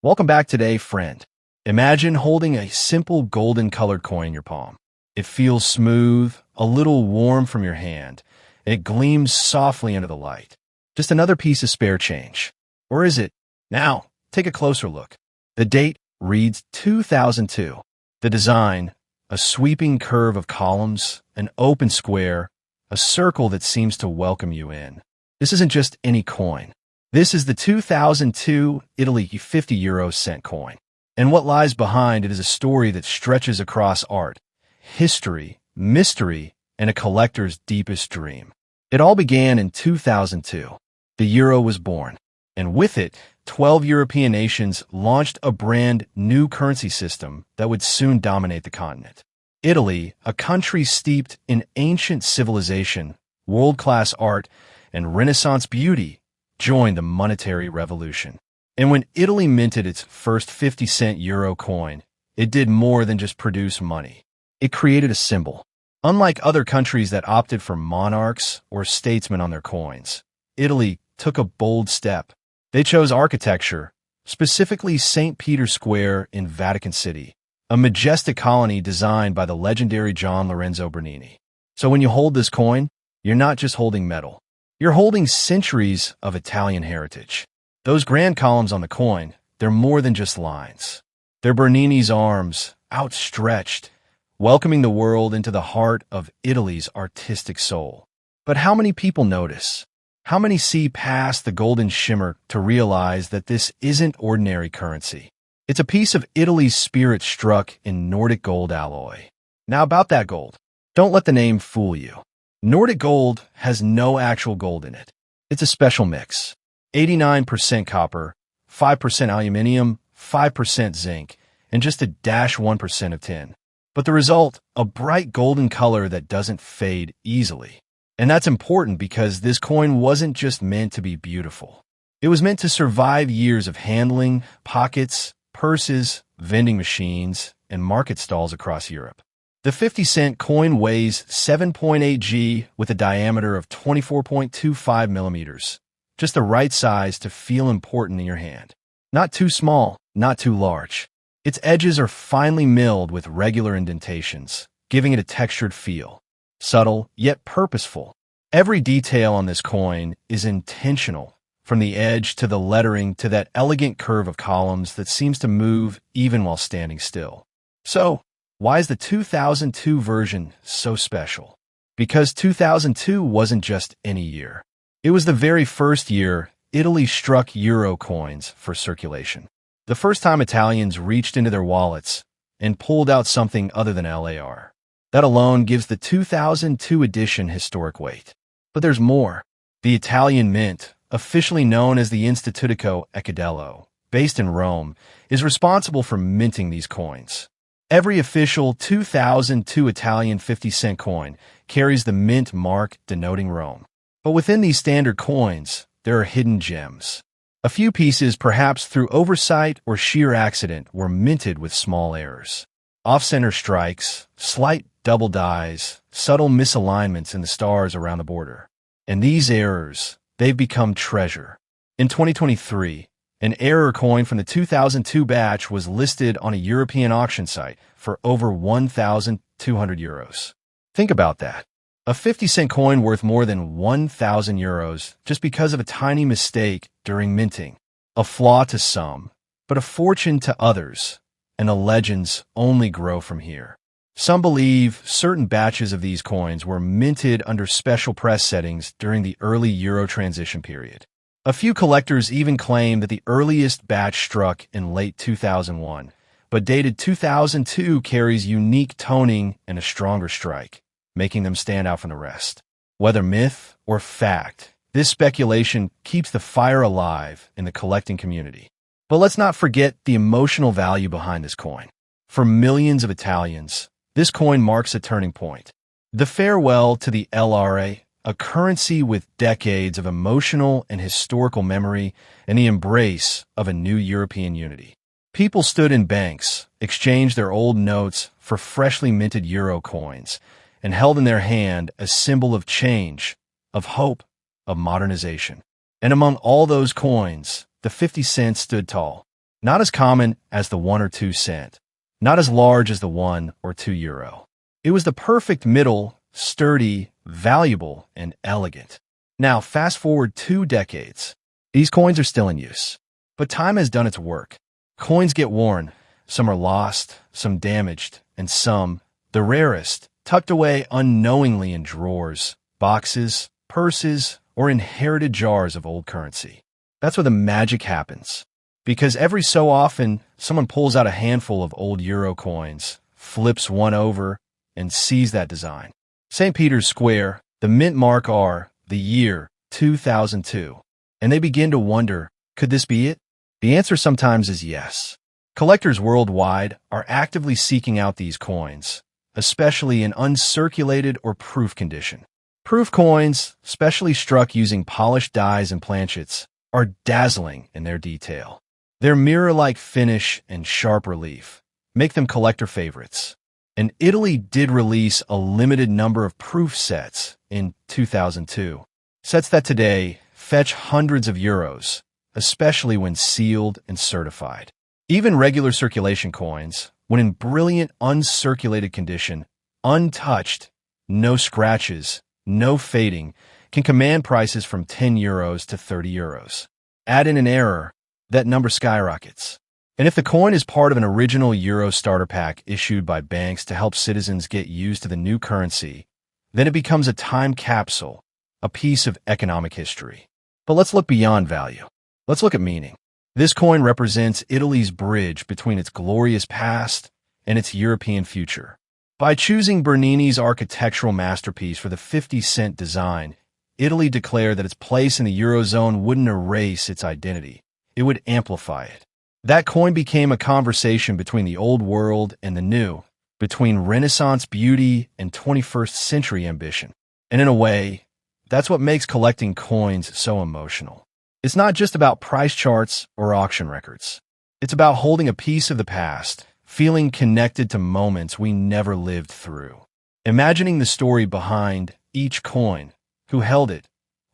Welcome back today, friend. Imagine holding a simple golden-colored coin in your palm. It feels smooth, a little warm from your hand. It gleams softly under the light. Just another piece of spare change. Or is it? Now, take a closer look. The date reads 2002. The design, a sweeping curve of columns, an open square, a circle that seems to welcome you in. This isn't just any coin. This is the 2002 Italy 50 euro cent coin. And what lies behind it is a story that stretches across art, history, mystery, and a collector's deepest dream. It all began in 2002. The euro was born, and with it, 12 European nations launched a brand new currency system that would soon dominate the continent. Italy, a country steeped in ancient civilization, world-class art, and Renaissance beauty, joined the monetary revolution. And when Italy minted its first 50-cent euro coin, it did more than just produce money. It created a symbol. Unlike other countries that opted for monarchs or statesmen on their coins, Italy took a bold step. They chose architecture, specifically St. Peter's Square in Vatican City, a majestic colony designed by the legendary John Lorenzo Bernini. So when you hold this coin, you're not just holding metal. You're holding centuries of Italian heritage. Those grand columns on the coin, they're more than just lines. They're Bernini's arms, outstretched, welcoming the world into the heart of Italy's artistic soul. But how many people notice? How many see past the golden shimmer to realize that this isn't ordinary currency? It's a piece of Italy's spirit struck in Nordic gold alloy. Now about that gold. Don't let the name fool you. Nordic gold has no actual gold in it. It's a special mix. 89% copper, 5% aluminium, 5% zinc, and just a dash 1% of tin. But the result, a bright golden color that doesn't fade easily. And that's important because this coin wasn't just meant to be beautiful. It was meant to survive years of handling, pockets, purses, vending machines, and market stalls across Europe. The 50-cent coin weighs 7.8 g with a diameter of 24.25 millimeters, just the right size to feel important in your hand. Not too small, not too large. Its edges are finely milled with regular indentations, giving it a textured feel. Subtle, yet purposeful. Every detail on this coin is intentional, from the edge to the lettering to that elegant curve of columns that seems to move even while standing still. So, why is the 2002 version so special? Because 2002 wasn't just any year. It was the very first year Italy struck euro coins for circulation. The first time Italians reached into their wallets and pulled out something other than LAR. That alone gives the 2002 edition historic weight. But there's more. The Italian Mint, officially known as the Istituto Eccedello, based in Rome, is responsible for minting these coins. Every official 2002 Italian 50-cent coin carries the mint mark denoting Rome. But within these standard coins, there are hidden gems. A few pieces, perhaps through oversight or sheer accident, were minted with small errors. Off-center strikes, slight double dies, subtle misalignments in the stars around the border. And these errors, they've become treasure. In 2023, an error coin from the 2002 batch was listed on a European auction site for over 1,200 euros. Think about that. A 50-cent coin worth more than 1,000 euros just because of a tiny mistake during minting. A flaw to some, but a fortune to others. And the legends only grow from here. Some believe certain batches of these coins were minted under special press settings during the early Euro transition period. A few collectors even claim that the earliest batch struck in late 2001, but dated 2002 carries unique toning and a stronger strike, making them stand out from the rest. Whether myth or fact, this speculation keeps the fire alive in the collecting community. But let's not forget the emotional value behind this coin. For millions of Italians, this coin marks a turning point. The farewell to the LRA, a currency with decades of emotional and historical memory, and the embrace of a new European unity. People stood in banks, exchanged their old notes for freshly minted euro coins, and held in their hand a symbol of change, of hope, of modernization. And among all those coins, the 50 cents stood tall. Not as common as the 1 or 2 cent, not as large as the 1 or 2 euro. It was the perfect middle, sturdy, valuable, and elegant. Now, fast forward 2 decades. These coins are still in use, but time has done its work. Coins get worn, some are lost, some damaged, and some, the rarest, tucked away unknowingly in drawers, boxes, purses, or inherited jars of old currency. That's where the magic happens. Because every so often, someone pulls out a handful of old euro coins, flips one over, and sees that design. St. Peter's Square, the mint mark are the year 2002. And they begin to wonder, could this be it? The answer sometimes is yes. Collectors worldwide are actively seeking out these coins, especially in uncirculated or proof condition. Proof coins, specially struck using polished dies and planchets, are dazzling in their detail. Their mirror-like finish and sharp relief make them collector favorites. And Italy did release a limited number of proof sets in 2002. Sets that today fetch hundreds of euros, especially when sealed and certified. Even regular circulation coins, when in brilliant uncirculated condition, untouched, no scratches, no fading, can command prices from 10 euros to 30 euros. Add in an error, that number skyrockets. And if the coin is part of an original euro starter pack issued by banks to help citizens get used to the new currency, then it becomes a time capsule, a piece of economic history. But let's look beyond value. Let's look at meaning. This coin represents Italy's bridge between its glorious past and its European future. By choosing Bernini's architectural masterpiece for the 50-cent design, Italy declared that its place in the Eurozone wouldn't erase its identity. It would amplify it. That coin became a conversation between the old world and the new, between Renaissance beauty and 21st century ambition. And in a way, that's what makes collecting coins so emotional. It's not just about price charts or auction records. It's about holding a piece of the past, feeling connected to moments we never lived through. Imagining the story behind each coin, who held it,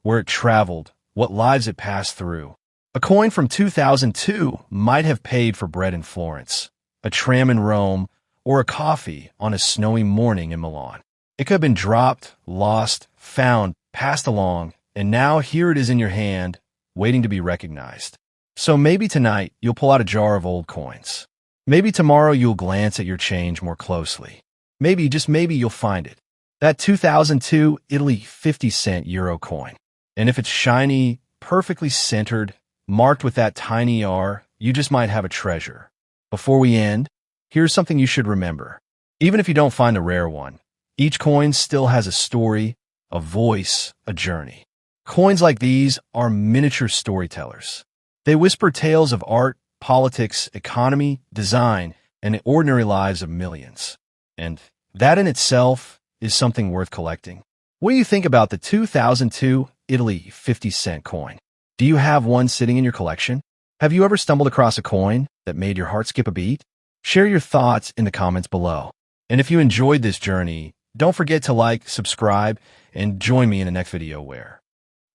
where it traveled, what lives it passed through. A coin from 2002 might have paid for bread in Florence, a tram in Rome, or a coffee on a snowy morning in Milan. It could have been dropped, lost, found, passed along, and now here it is in your hand, waiting to be recognized. So maybe tonight you'll pull out a jar of old coins. Maybe tomorrow you'll glance at your change more closely. Maybe, just maybe, you'll find it. That 2002 Italy 50-cent euro coin. And if it's shiny, perfectly centered, marked with that tiny R, you just might have a treasure. Before we end, here's something you should remember. Even if you don't find a rare one, each coin still has a story, a voice, a journey. Coins like these are miniature storytellers. They whisper tales of art, politics, economy, design, and the ordinary lives of millions. And that in itself is something worth collecting. What do you think about the 2002 Italy 50-cent coin? Do you have one sitting in your collection? Have you ever stumbled across a coin that made your heart skip a beat? Share your thoughts in the comments below. And if you enjoyed this journey, don't forget to like, subscribe, and join me in the next video where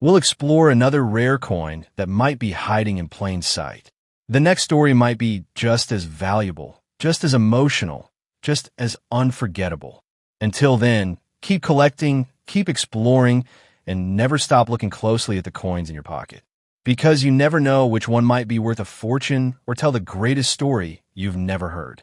we'll explore another rare coin that might be hiding in plain sight. The next story might be just as valuable, just as emotional, just as unforgettable. Until then, keep collecting, keep exploring, and never stop looking closely at the coins in your pocket. Because you never know which one might be worth a fortune or tell the greatest story you've never heard.